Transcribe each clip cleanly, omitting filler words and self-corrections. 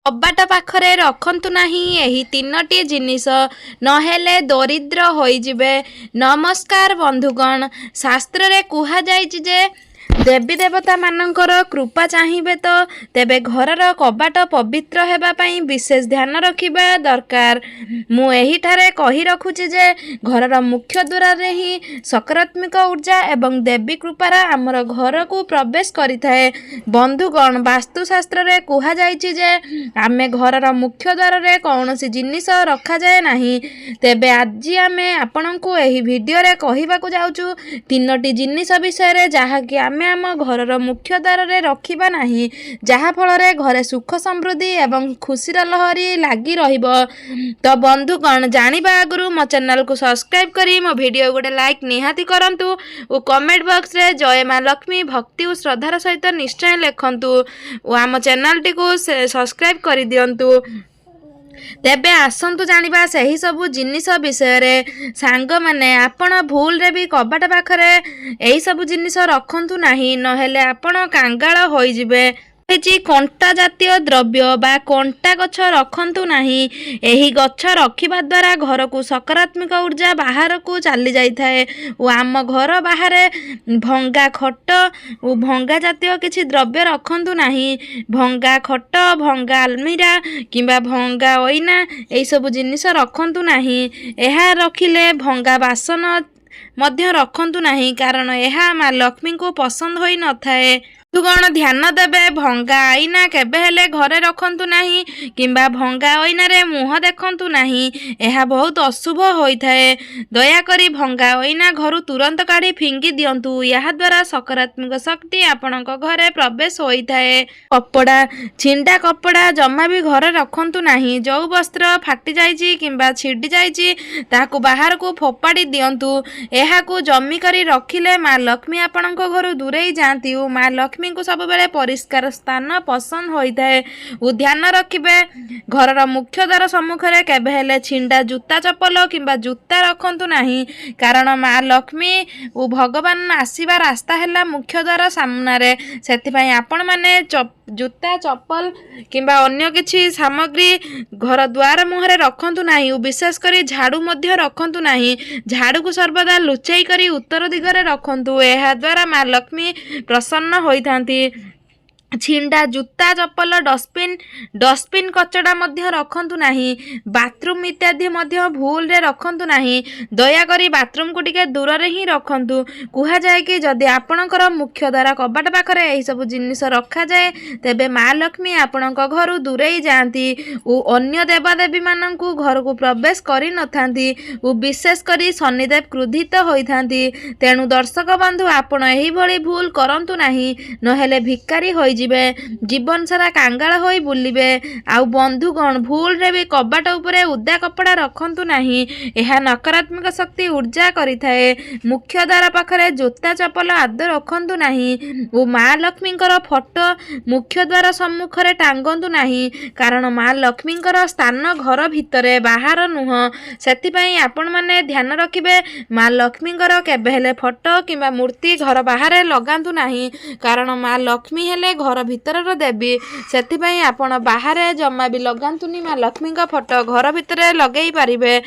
कबाट पाखरे रखंतु नाही एही तीनोटी जिनिस नहेले दरिद्र होइजिबे। नमस्कार बंधुगण, शास्त्र रे कुहा जाइछि जे देवी देवता मानकर कृपा चाहिए तो तेबे घरर कबाट पवित्र हेबा पई विशेष ध्यान रखिबा दरकार। मु एही ठारे कहि रखुछि जे घरर मुख्य द्वार रे ही सकारात्मक ऊर्जा एवं देवी कृपार आमर घर को प्रवेश करिथाए। बंधुगण, वास्तुशास्त्र रे कुहा जाइछि जे आमे घरर मुख्य द्वार रे कौनसी जिनिस रखा जाए नाही। तेबे आज आमे आपनकु एही वीडियो रे कहिबाकू जाउछु तीनोटी जिनिस विषय रे जहा कि आमे आम घरर मुख्य द्वार रे रखिबा नाही, जहा फल रे घरे सुख समृद्धि एवं खुशीर लहरी लागी रहिबो। तो बंधुगण, जानिबा आगुरु मो चैनल को सब्सक्राइब करी मो वीडियो गोटे लाइक निहाती करंतु और कमेंट बॉक्स रे जय मां लक्ष्मी भक्ति और श्रद्धार सहित निश्चय लिखंतु और आम चैनल टी को सब्सक्राइब करि दियंतु। तेबे आसंतु जानिबा सही सबु जिनिस विषय रे। सांग माने, आपण भूल रे भी कबाट पाखरे एही सबु जिनिस रखंतु नाही, नहेले आपण कांगाळ होई जिबे। कंटा जातीय द्रव्य बा कंटा गछ रखंतु नाही। एही गछ रखिबा द्वारा घर को सकारात्मक ऊर्जा बाहर को चली जाई थाए और आम घर बाहर भंगा खट और भंगा जातीय किछि द्रव्य रखंतु नाही। भंगा खट, भंगा आलमीरा किंबा भंगा ओइना एही सब जिनिस रखंतु नाही। एहा रखिले भंगा बासन मध्य रखंतु नाही, कारण एहा मां लक्ष्मी को पसंद होई न थाए। तुगण ध्यान देबे, भंगा आईना केबे हेले घरे रखंतु नाही किंबा भंगा आईना रे मुह देखंतु नाही, एहा बहुत अशुभ होई थाए। दया करी भंगा आईना घरु तुरंत काढी फिंगी दियंतु, या द्वारा सकारात्मक शक्ति आपणक घरे प्रवेश होई थाए। कपड़ा, छिंडा कपड़ा जम्मा भी घरे रखंतु नाही। जो वस्त्र फाटी जाइछि किंबा छिडी जाइछि ताकू बाहर को फोपाड़ी दियंतु। एहा को जमी करी रखिले मां लक्ष्मी आपणक घरु दूरेई जांती और मां लक्ष्मी को सब बेले परिष्कार स्थान पसंद होइथाए। उ ध्यान रखिबे, घरर मुख्य द्वार सम्मुख रे केबे हेले छिंडा जूता चप्पल किंबा जूता रखंतु नाही, कारण मां लक्ष्मी उ भगवान आसीबा रास्ता हैला मुख्य द्वार सामना रे। सेति पई आपण माने जूता चप्पल किंबा अन्य किछि सामग्री घर द्वार मुहरे रखंतु नाही। उ विशेष करी झाड़ू मध्य रखंतु नाही। झाड़ू को सर्वदा लुचेई करी उत्तर दिगरे रखंतु, एहा द्वारा मां लक्ष्मी प्रसन्न होइथांती। छिंडा जूता चप्पल, डस्टबिन कचड़ा मध्य रखंतु नाही। बाथरूम इत्यादि मध्य भूल रे रखंतु नाही। दया करी बाथरूम को टिके दूर रे ही रखंतु। कुहा जाए कि जदि आपणकर मुख्य द्वारा कबाट पाखरे एही सब जिनिस रखा जाए तेबे मां लक्ष्मी आपणक घरु दूरेई जांती ओ अन्य देवादेवी माननकु घर को प्रवेश करि नथांती ओ विशेष करी शनिदेव क्रोधित होइथांती। तेणु दर्शक बंधु, आपण एही भली भूल करंतु नाही, नहेले भिकारी होई जीवन सारा कांगाल होई बुलिबे। आउ बंधुगण, भूल रे भी कबाट उपरे उदा कपड़ा रखंतु नाही, एहा नकारात्मक शक्ति ऊर्जा करिथाए। मुख्य द्वार पाखरे जूता चप्पल आदि रखंतु नाही ओ मां लक्ष्मीकर फोटो मुख्य द्वार सम्मुख रे टांगंतु नाही, कारण मां लक्ष्मीकर स्थान घर भितरे बाहर नुह। सेति पई आपण माने ध्यान रखिबे, मां लक्ष्मीकर केबे हेले फोटो किंबा मूर्ति घर बाहर लगांतु नाही, कारण मां लक्ष्मी हेले घर भितर देवी। सेति पई आपण बाहर जम्मा भी लगांतुनी मां लक्ष्मी का फोटो घर भितर लगेई पारिबे।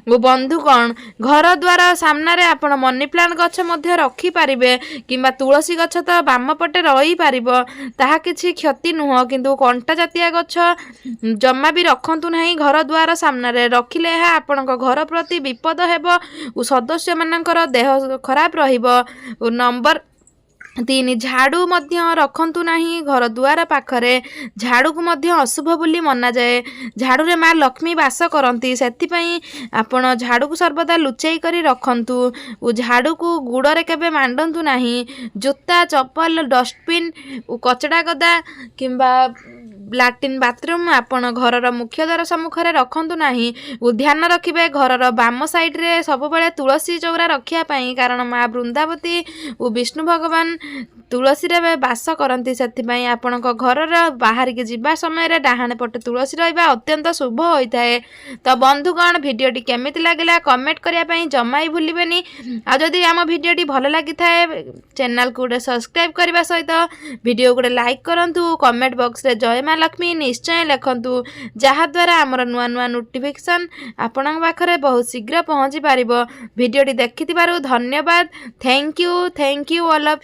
ओ बंधुगण, घर द्वार सामना रे आपण मनी प्लांट गछ मध्य रखी पारिबे किंबा तुलसी गछ तो बाम पटे रही पारिबो, ताहा किछि क्षति नुह, किंतु कंटा जातीय गछ जम्मा भी रखंतु नाही। घर द्वार सामना रे रखिले एहा आपणक घर प्रति विपद हेबो ओ सदस्य मानकर देह खराब रहिबो। ओ नंबर 3, झाड़ू मध्य रखंतु नाही। घर द्वार पाखरे झाड़ू को मध्य अशुभ बोली मना जाए। झाड़ू रे मां लक्ष्मी वास करंती, सेति पई आपण झाड़ू को सर्वदा लुचेई करी रखंतु ओ झाड़ू को गुड़ रे केबे मांडंतु नाही। जूता चप्पल, डस्टबिन ओ कचड़ा गदा किंबा लैट्रिन बाथरूम आपण घरर मुख्य द्वार सम्मुख रे रखंतु नाही। ओ ध्यान रखिबे, घरर बाम साइड रे सब बेले तुलसी चौरा रखिया पई, कारण मां वृंदावती ओ विष्णु भगवान ତୁଳସୀରେ ବାସ କରନ୍ତି। ସେଥିପାଇଁ ଆପଣଙ୍କ ଘରର ବାହାରିକି ଯିବା ସମୟରେ ଡାହାଣ ପଟେ ତୁଳସୀ ରହିବା ଅତ୍ୟନ୍ତ ଶୁଭ ହୋଇଥାଏ। ତ ବନ୍ଧୁଗଣ ଭିଡ଼ିଓଟି କେମିତି ଲାଗିଲା କମେଣ୍ଟ କରିବା ପାଇଁ ଜମା ବି ଭୁଲିବେନି। ଆଉ ଯଦି ଆମ ଭିଡ଼ିଓଟି ଭଲ ଲାଗିଥାଏ ଚ୍ୟାନେଲକୁ ଗୋଟେ ସବସ୍କ୍ରାଇବ୍ କରିବା ସହିତ ଭିଡ଼ିଓ ଗୋଟେ ଲାଇକ୍ କରନ୍ତୁ। କମେଣ୍ଟ ବକ୍ସରେ ଜୟ ମା ଲକ୍ଷ୍ମୀ ନିଶ୍ଚୟ ଲେଖନ୍ତୁ, ଯାହାଦ୍ୱାରା ଆମର ନୂଆ ନୂଆ ନୋଟିଫିକେସନ୍ ଆପଣଙ୍କ ପାଖରେ ବହୁତ ଶୀଘ୍ର ପହଞ୍ଚି ପାରିବ। ଭିଡ଼ିଓଟି ଦେଖିଥିବାରୁ ଧନ୍ୟବାଦ। Thank you all of